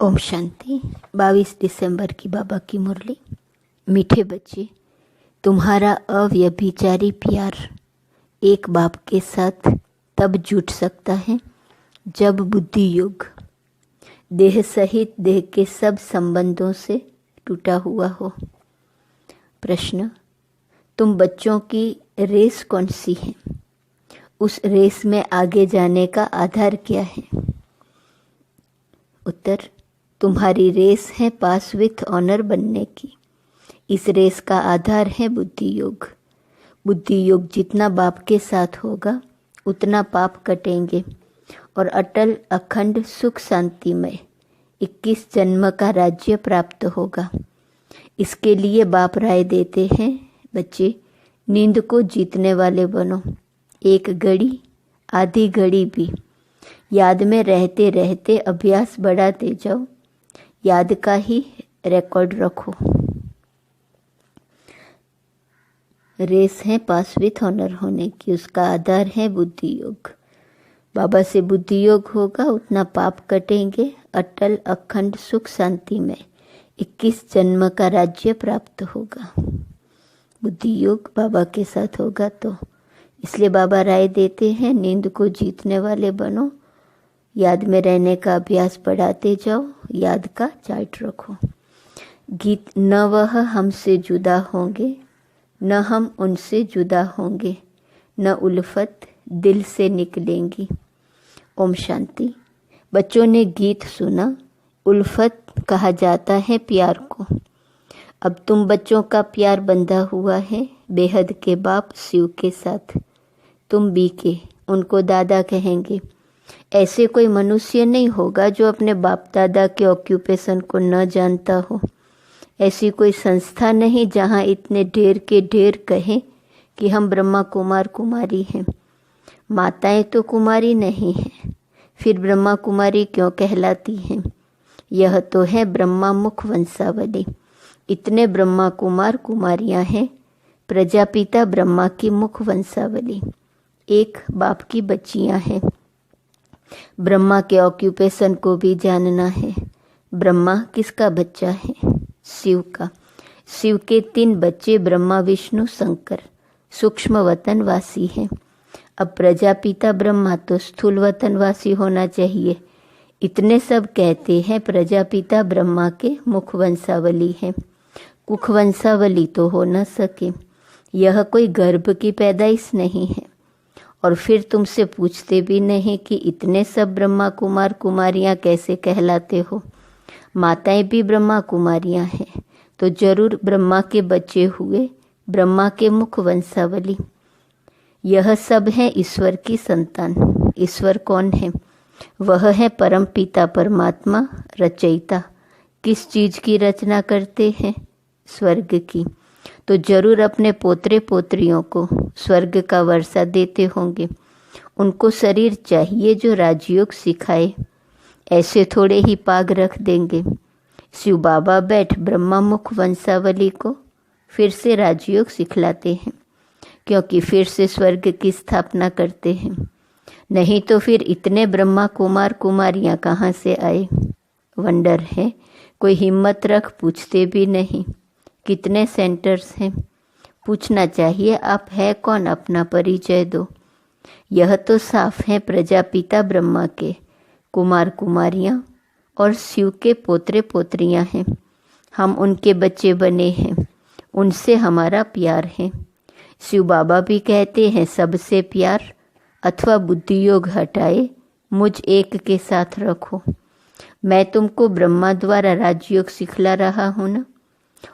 ओम शांति। 22 दिसंबर की बाबा की मुरली। मीठे बच्चे, तुम्हारा अव्यभिचारी प्यार एक बाप के साथ तब जुट सकता है जब बुद्धि योग देह सहित देह के सब संबंधों से टूटा हुआ हो। प्रश्न, तुम बच्चों की रेस कौन सी है? उस रेस में आगे जाने का आधार क्या है? उत्तर, तुम्हारी रेस है पास विथ ऑनर बनने की। इस रेस का आधार है बुद्धि योग। बुद्धि योग जितना बाप के साथ होगा उतना पाप कटेंगे और अटल अखंड सुख शांतिमय 21 जन्म का राज्य प्राप्त होगा। इसके लिए बाप राय देते हैं, बच्चे नींद को जीतने वाले बनो। एक घड़ी आधी घड़ी भी याद में रहते रहते अभ्यास बढ़ाते जाओ। याद का ही रिकॉर्ड रखो। रेस है पास विथ ऑनर होने की, उसका आधार है बुद्धि योग। बाबा से बुद्धि योग होगा उतना पाप कटेंगे, अटल अखंड सुख शांति में 21 जन्म का राज्य प्राप्त होगा। बुद्धि योग बाबा के साथ होगा तो इसलिए बाबा राय देते हैं, नींद को जीतने वाले बनो। याद में रहने का अभ्यास बढ़ाते जाओ। याद का चार्ट रखो। गीत, न वह हमसे जुदा होंगे न हम उनसे जुदा होंगे, न उल्फत दिल से निकलेंगी। ओम शांति। बच्चों ने गीत सुना, उल्फत कहा जाता है प्यार को। अब तुम बच्चों का प्यार बंधा हुआ है बेहद के बाप शिव के साथ। तुम बीके उनको दादा कहेंगे। ऐसे कोई मनुष्य नहीं होगा जो अपने बाप दादा के ऑक्यूपेशन को न जानता हो। ऐसी कोई संस्था नहीं जहाँ इतने ढेर के ढेर कहें कि हम ब्रह्मा कुमार कुमारी हैं। माताएं तो कुमारी नहीं हैं, फिर ब्रह्मा कुमारी क्यों कहलाती हैं? यह तो है ब्रह्मा मुख वंशावली। इतने ब्रह्मा कुमार कुमारियां हैं, प्रजापिता ब्रह्मा की मुख वंशावली। एक बाप की बच्चियां हैं। ब्रह्मा के ऑक्यूपेशन को भी जानना है। ब्रह्मा किसका बच्चा है? शिव का। शिव के 3 बच्चे ब्रह्मा विष्णु शंकर सूक्ष्म वतनवासी हैं। अब प्रजापिता ब्रह्मा तो स्थूल वतनवासी होना चाहिए। इतने सब कहते हैं प्रजापिता ब्रह्मा के मुख वंशावली है। कुख वंशावली तो हो न सके। यह कोई गर्भ की पैदाइश नहीं है। और फिर तुमसे पूछते भी नहीं कि इतने सब ब्रह्मा कुमार कुमारियां कैसे कहलाते हो। माताएं भी ब्रह्मा कुमारियां हैं तो जरूर ब्रह्मा के बच्चे हुए, ब्रह्मा के मुख वंशावली। यह सब है ईश्वर की संतान। ईश्वर कौन है? वह है परम पिता परमात्मा रचयिता। किस चीज की रचना करते हैं? स्वर्ग की। तो जरूर अपने पोतरे पोत्रियों को स्वर्ग का वर्षा देते होंगे। उनको शरीर चाहिए जो राजयोग सिखाए। ऐसे थोड़े ही पाग रख देंगे। शिव बाबा बैठ ब्रह्मा मुख वंशावली को फिर से राजयोग सिखलाते हैं, क्योंकि फिर से स्वर्ग की स्थापना करते हैं। नहीं तो फिर इतने ब्रह्मा कुमार कुमारियां कहाँ से आए? वंडर है। कोई हिम्मत रख पूछते भी नहीं। कितने सेंटर्स हैं? पूछना चाहिए आप है कौन, अपना परिचय दो। यह तो साफ है प्रजापिता ब्रह्मा के कुमार कुमारियां और शिव के पोतरे पोत्रियां हैं। हम उनके बच्चे बने हैं, उनसे हमारा प्यार है। शिव बाबा भी कहते हैं सबसे प्यार अथवा बुद्धि योग हटाए मुझ एक के साथ रखो। मैं तुमको ब्रह्मा द्वारा राजयोग सिखला रहा हूँ ना,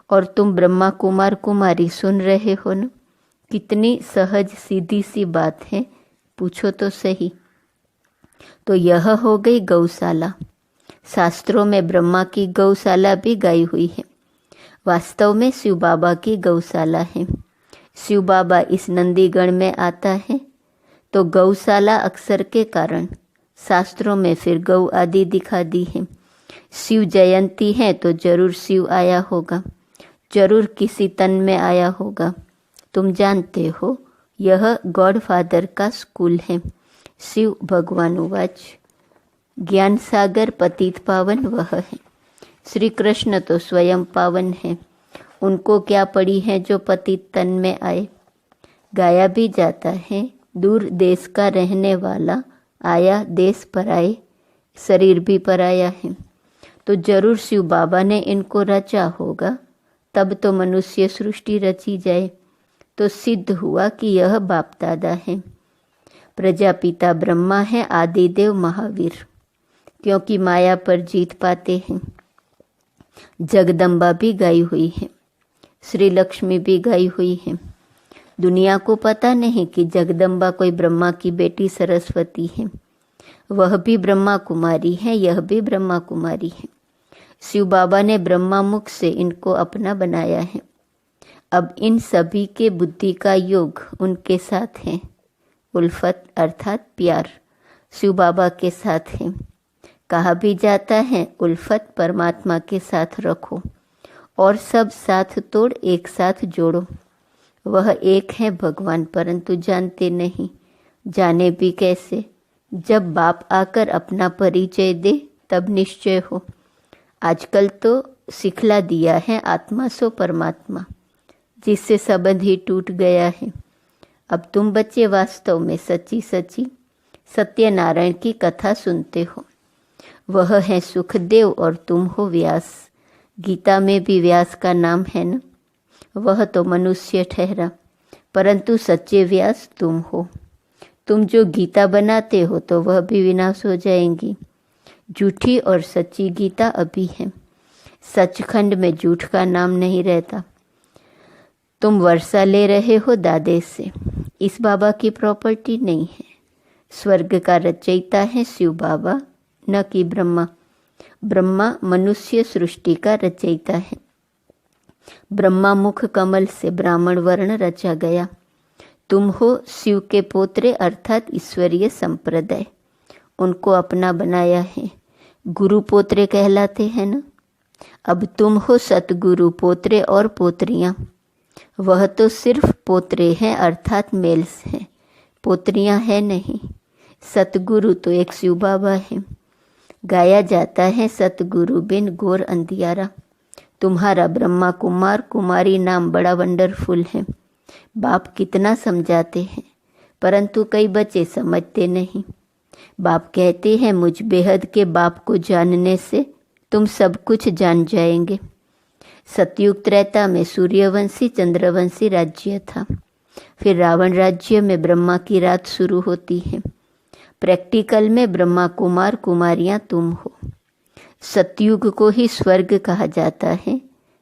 और तुम ब्रह्मा कुमार कुमारी सुन रहे हो ना। कितनी सहज सीधी सी बात है, पूछो तो सही। तो यह हो गई गौशाला। शास्त्रों में ब्रह्मा की गौशाला भी गाई हुई है। वास्तव में शिव बाबा की गौशाला है। शिव बाबा इस नंदीगण में आता है तो गौशाला अक्षर के कारण शास्त्रों में फिर गौ आदि दिखा दी है। शिव जयंती है तो जरूर शिव आया होगा, जरूर किसी तन में आया होगा। तुम जानते हो यह गॉड फादर का स्कूल है। शिव भगवान उवाच, ज्ञान सागर पतित पावन वह है। श्री कृष्ण तो स्वयं पावन है, उनको क्या पड़ी है जो पतित तन में आए। गाया भी जाता है, दूर देश का रहने वाला आया देश पर आए, शरीर भी पराया है। तो जरूर शिव बाबा ने इनको रचा होगा, तब तो मनुष्य सृष्टि रची जाए। तो सिद्ध हुआ कि यह बाप दादा है। प्रजापिता ब्रह्मा है, आदिदेव महावीर, क्योंकि माया पर जीत पाते हैं। जगदम्बा भी गाई हुई है, श्री लक्ष्मी भी गाई हुई है। दुनिया को पता नहीं कि जगदम्बा कोई ब्रह्मा की बेटी सरस्वती है। वह भी ब्रह्मा कुमारी है, यह भी ब्रह्मा कुमारी है। शिव बाबा ने ब्रह्मा मुख से इनको अपना बनाया है। अब इन सभी के बुद्धि का योग उनके साथ है। उल्फत अर्थात प्यार शिव बाबा के साथ है। कहा भी जाता है उल्फत परमात्मा के साथ रखो और सब साथ तोड़ एक साथ जोड़ो। वह एक है भगवान, परंतु जानते नहीं। जाने भी कैसे? जब बाप आकर अपना परिचय दे तब निश्चय हो। आजकल तो सिखला दिया है आत्मा सो परमात्मा, जिससे संबंध ही टूट गया है। अब तुम बच्चे वास्तव में सच्ची सच्ची सत्यनारायण की कथा सुनते हो। वह है सुखदेव और तुम हो व्यास। गीता में भी व्यास का नाम है न। वह तो मनुष्य ठहरा, परंतु सच्चे व्यास तुम हो। तुम जो गीता बनाते हो तो वह भी विनाश हो जाएंगी। झूठी और सच्ची गीता अभी है। सचखंड में झूठ का नाम नहीं रहता। तुम वर्षा ले रहे हो दादे से, इस बाबा की प्रॉपर्टी नहीं है। स्वर्ग का रचयिता है शिव बाबा, न कि ब्रह्मा। ब्रह्मा मनुष्य सृष्टि का रचयिता है। ब्रह्मा मुख कमल से ब्राह्मण वर्ण रचा गया। तुम हो शिव के पोत्रे अर्थात ईश्वरीय संप्रदाय, उनको अपना बनाया है। गुरु पोत्रे कहलाते हैं ना। अब तुम हो सतगुरु पोत्रे और पोत्रियां। वह तो सिर्फ पोत्रे हैं अर्थात मेल्स हैं, पोत्रियां हैं नहीं। सतगुरु तो एक शिव बाबा है। गाया जाता है सतगुरु बिन घोर अंधियारा। तुम्हारा ब्रह्मा कुमार कुमारी नाम बड़ा वंडरफुल है। बाप कितना समझाते हैं, परंतु कई बच्चे समझते नहीं। बाप कहते हैं मुझ बेहद के बाप को जानने से तुम सब कुछ जान जाएंगे। सतयुग त्रेता में सूर्यवंशी चंद्रवंशी राज्य था। फिर रावण राज्य में ब्रह्मा की रात शुरू होती है। प्रैक्टिकल में ब्रह्मा कुमार कुमारियां तुम हो। सतयुग को ही स्वर्ग कहा जाता है,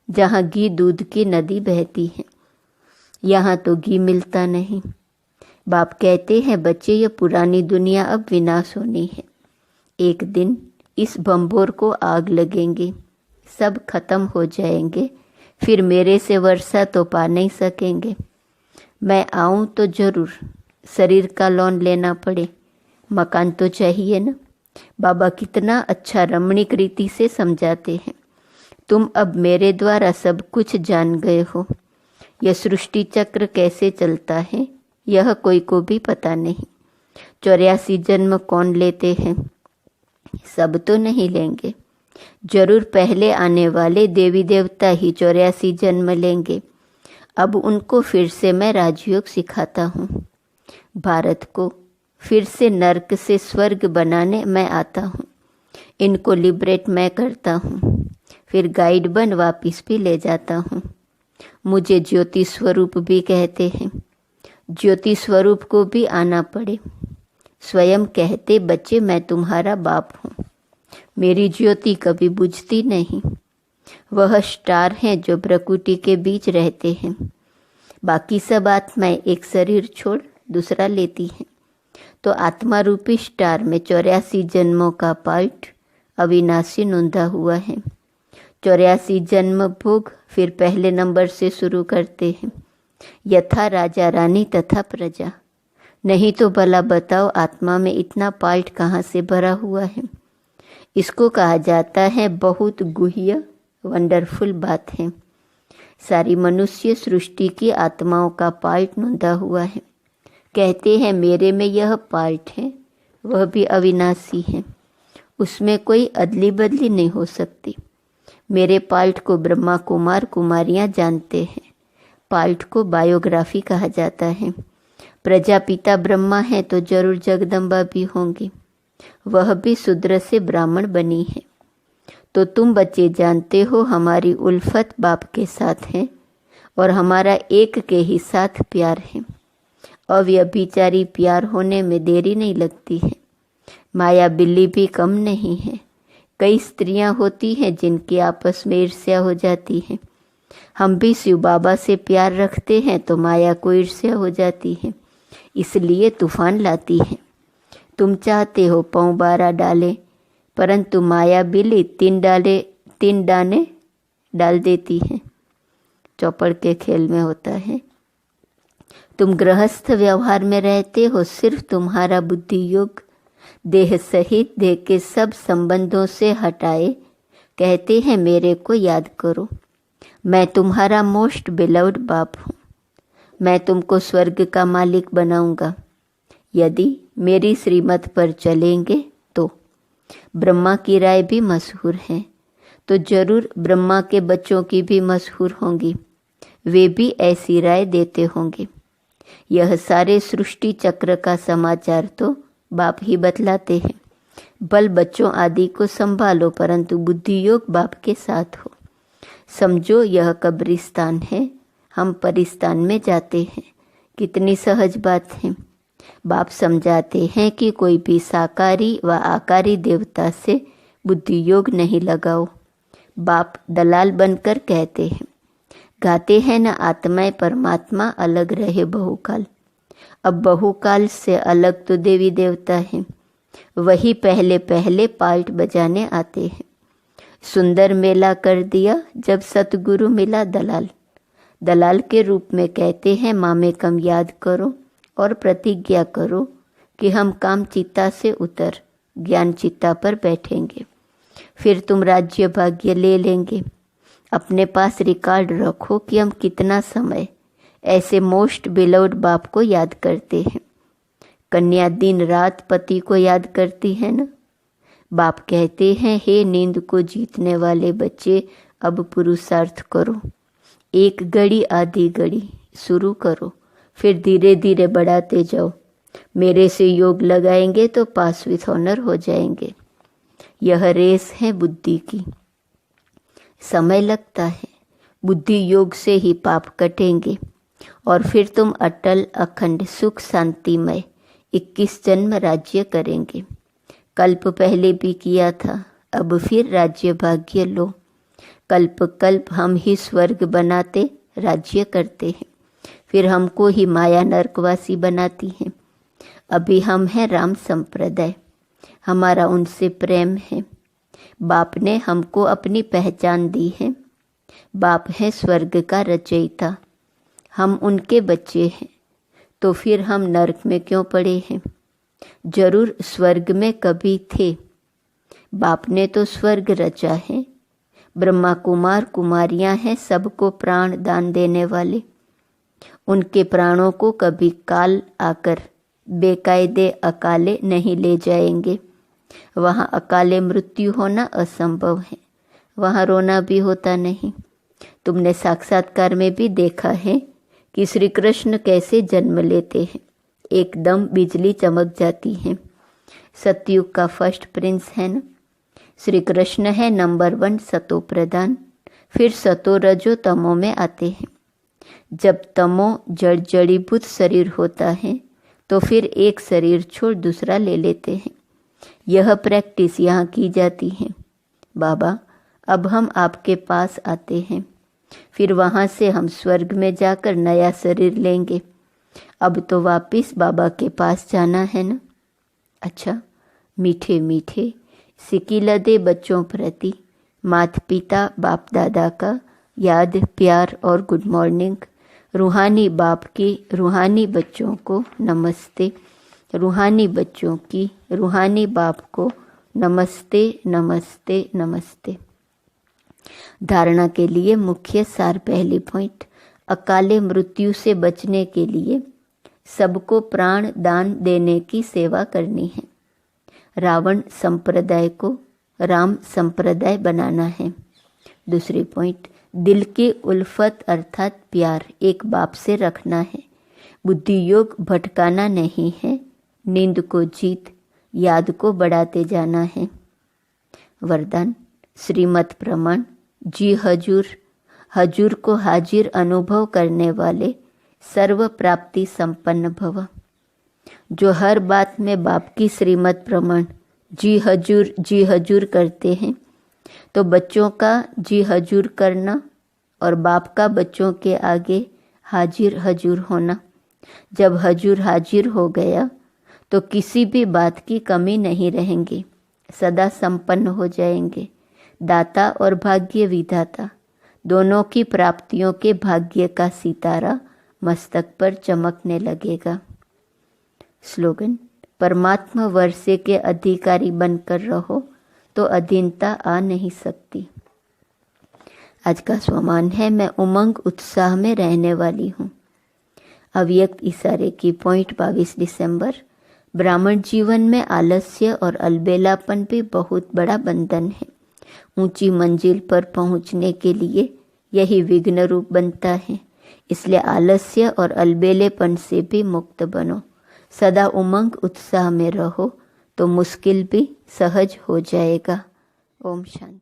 जहाँ घी दूध की नदी बहती है। यहाँ तो घी मिलता नहीं। बाप कहते हैं बच्चे, यह पुरानी दुनिया अब विनाश होनी है। एक दिन इस बम्बोर को आग लगेंगे, सब खत्म हो जाएंगे। फिर मेरे से वर्षा तो पा नहीं सकेंगे। मैं आऊँ तो जरूर, शरीर का लोन लेना पड़े, मकान तो चाहिए ना। बाबा कितना अच्छा रमणीक रीति से समझाते हैं। तुम अब मेरे द्वारा सब कुछ जान गए हो। यह सृष्टि चक्र कैसे चलता है यह कोई को भी पता नहीं। 84 जन्म कौन लेते हैं? सब तो नहीं लेंगे। जरूर पहले आने वाले देवी देवता ही 84 जन्म लेंगे। अब उनको फिर से मैं राजयोग सिखाता हूँ। भारत को फिर से नर्क से स्वर्ग बनाने मैं आता हूँ। इनको लिबरेट मैं करता हूँ, फिर गाइड बन वापिस भी ले जाता हूँ। मुझे ज्योति स्वरूप भी कहते हैं। ज्योति स्वरूप को भी आना पड़े। स्वयं कहते बच्चे मैं तुम्हारा बाप हूँ। मेरी ज्योति कभी बुझती नहीं। वह स्टार हैं जो प्रकृति के बीच रहते हैं। बाकी सब आत्माएं एक शरीर छोड़ दूसरा लेती हैं। तो आत्मा रूपी स्टार में 84 जन्मों का पार्ट अविनाशी नोंधा हुआ है। 84 जन्म भोग फिर पहले नंबर से शुरू करते हैं। यथा राजा रानी तथा प्रजा। नहीं तो भला बताओ आत्मा में इतना पार्ट कहाँ से भरा हुआ है। इसको कहा जाता है बहुत गुह्य वंडरफुल बात है। सारी मनुष्य सृष्टि की आत्माओं का पार्ट नोंधा हुआ है। कहते हैं मेरे में यह पार्ट है, वह भी अविनाशी है। उसमें कोई अदली बदली नहीं हो सकती। मेरे पाल्ट को ब्रह्मा कुमार कुमारियाँ जानते हैं। पाल्ट को बायोग्राफी कहा जाता है। प्रजापिता ब्रह्मा है तो जरूर जगदम्बा भी होंगी, वह भी शूद्र से ब्राह्मण बनी है। तो तुम बच्चे जानते हो हमारी उल्फत बाप के साथ है और हमारा एक के ही साथ प्यार है। अव्यभिचारी प्यार होने में देरी नहीं लगती है। माया बिल्ली भी कम नहीं है। कई स्त्रियां होती हैं जिनकी आपस में ईर्ष्या हो जाती है। हम भी शिव बाबा से प्यार रखते हैं तो माया को ईर्ष्या हो जाती है, इसलिए तूफान लाती है। तुम चाहते हो पाँव 12 डाले, परंतु माया बिल्ली 3 दाने डाल देती है। चौपड़ के खेल में होता है। तुम गृहस्थ व्यवहार में रहते हो, सिर्फ तुम्हारा बुद्धि योग देह सहित देह के सब संबंधों से हटाए कहते हैं मेरे को याद करो। मैं तुम्हारा मोस्ट बिलव्ड बाप हूँ। मैं तुमको स्वर्ग का मालिक बनाऊंगा यदि मेरी श्रीमत पर चलेंगे तो। ब्रह्मा की राय भी मशहूर है तो जरूर ब्रह्मा के बच्चों की भी मशहूर होंगी। वे भी ऐसी राय देते होंगे। यह सारे सृष्टि चक्र का समाचार तो बाप ही बतलाते हैं। बल बच्चों आदि को संभालो, परंतु बुद्धि योग बाप के साथ हो। समझो यह कब्रिस्तान है, हम परिस्तान में जाते हैं। कितनी सहज बात है। बाप समझाते हैं कि कोई भी साकारी व आकारी देवता से बुद्धि योग नहीं लगाओ। बाप दलाल बनकर कहते हैं, गाते हैं न आत्माएं परमात्मा अलग रहे बहुकाल। अब बहुकाल से अलग तो देवी देवता हैं, वही पहले पहले पाल्ट बजाने आते हैं। सुंदर मेला कर दिया जब सतगुरु मिला दलाल। दलाल के रूप में कहते हैं मामे कम याद करो और प्रतिज्ञा करो कि हम काम चित्ता से उतर ज्ञान चित्ता पर बैठेंगे, फिर तुम राज्य भाग्य ले लेंगे। अपने पास रिकॉर्ड रखो कि हम कितना समय ऐसे मोस्ट बिलव्ड बाप को याद करते हैं। कन्या दिन रात पति को याद करती है ना। बाप कहते हैं हे नींद को जीतने वाले बच्चे, अब पुरुषार्थ करो। एक घड़ी आधी घड़ी शुरू करो, फिर धीरे धीरे बढ़ाते जाओ। मेरे से योग लगाएंगे तो पास विथ ऑनर हो जाएंगे। यह रेस है बुद्धि की। समय लगता है, बुद्धि योग से ही पाप कटेंगे और फिर तुम अटल अखंड सुख शांतिमय 21 जन्म राज्य करेंगे। कल्प पहले भी किया था, अब फिर राज्य भाग्य लो। कल्प कल्प हम ही स्वर्ग बनाते राज्य करते हैं, फिर हमको ही माया नरकवासी बनाती है। अभी हम हैं राम संप्रदाय, हमारा उनसे प्रेम है। बाप ने हमको अपनी पहचान दी है। बाप है स्वर्ग का रचयिता, हम उनके बच्चे हैं, तो फिर हम नरक में क्यों पड़े हैं? जरूर स्वर्ग में कभी थे। बाप ने तो स्वर्ग रचा है। ब्रह्मा कुमार कुमारियां हैं सबको प्राण दान देने वाले। उनके प्राणों को कभी काल आकर बेकायदे अकाले नहीं ले जाएंगे। वहाँ अकाले मृत्यु होना असंभव है, वहाँ रोना भी होता नहीं। तुमने साक्षात्कार में भी देखा है कि श्री कृष्ण कैसे जन्म लेते हैं, एकदम बिजली चमक जाती है। सतयुग का फर्स्ट प्रिंस है ना, श्री कृष्ण है नंबर 1 सतो प्रधान। फिर सतो रजो तमो में आते हैं। जब तमो जड़ जड़ीभूत शरीर होता है तो फिर एक शरीर छोड़ दूसरा ले लेते हैं। यह प्रैक्टिस यहाँ की जाती है। बाबा अब हम आपके पास आते हैं, फिर वहाँ से हम स्वर्ग में जाकर नया शरीर लेंगे। अब तो वापिस बाबा के पास जाना है ना। अच्छा, मीठे मीठे सिकिलदे बच्चों प्रति माता पिता बाप दादा का याद प्यार और गुड मॉर्निंग। रूहानी बाप की रूहानी बच्चों को नमस्ते। रूहानी बच्चों की रूहानी बाप को नमस्ते नमस्ते नमस्ते। धारणा के लिए मुख्य सार पहली पॉइंट, अकाले मृत्यु से बचने के लिए सबको प्राण दान देने की सेवा करनी है। रावण संप्रदाय को राम संप्रदाय बनाना है। दूसरी पॉइंट, दिल की उल्फत अर्थात प्यार एक बाप से रखना है। बुद्धि योग भटकाना नहीं है, नींद को जीत याद को बढ़ाते जाना है। वरदान श्रीमत प्रमाण, जी हजूर, हजूर को हाजिर अनुभव करने वाले सर्व प्राप्ति संपन्न भव। जो हर बात में बाप की श्रीमत प्रमाण जी हजूर करते हैं, तो बच्चों का जी हजूर करना और बाप का बच्चों के आगे हाजिर हजूर होना। जब हजूर हाजिर हो गया तो किसी भी बात की कमी नहीं रहेंगी, सदा संपन्न हो जाएंगे। दाता और भाग्य विधाता दोनों की प्राप्तियों के भाग्य का सितारा मस्तक पर चमकने लगेगा। स्लोगन, परमात्मा वर्षे के अधिकारी बनकर रहो तो अधीनता आ नहीं सकती। आज का स्वमान है, मैं उमंग उत्साह में रहने वाली हूँ। अव्यक्त इशारे की पॉइंट 22 दिसंबर। ब्राह्मण जीवन में आलस्य और अलबेलापन भी बहुत बड़ा बंधन है। ऊंची मंजिल पर पहुंचने के लिए यही विघ्न रूप बनता है। इसलिए आलस्य और अलबेलेपन से भी मुक्त बनो। सदा उमंग उत्साह में रहो तो मुश्किल भी सहज हो जाएगा। ओम शांति।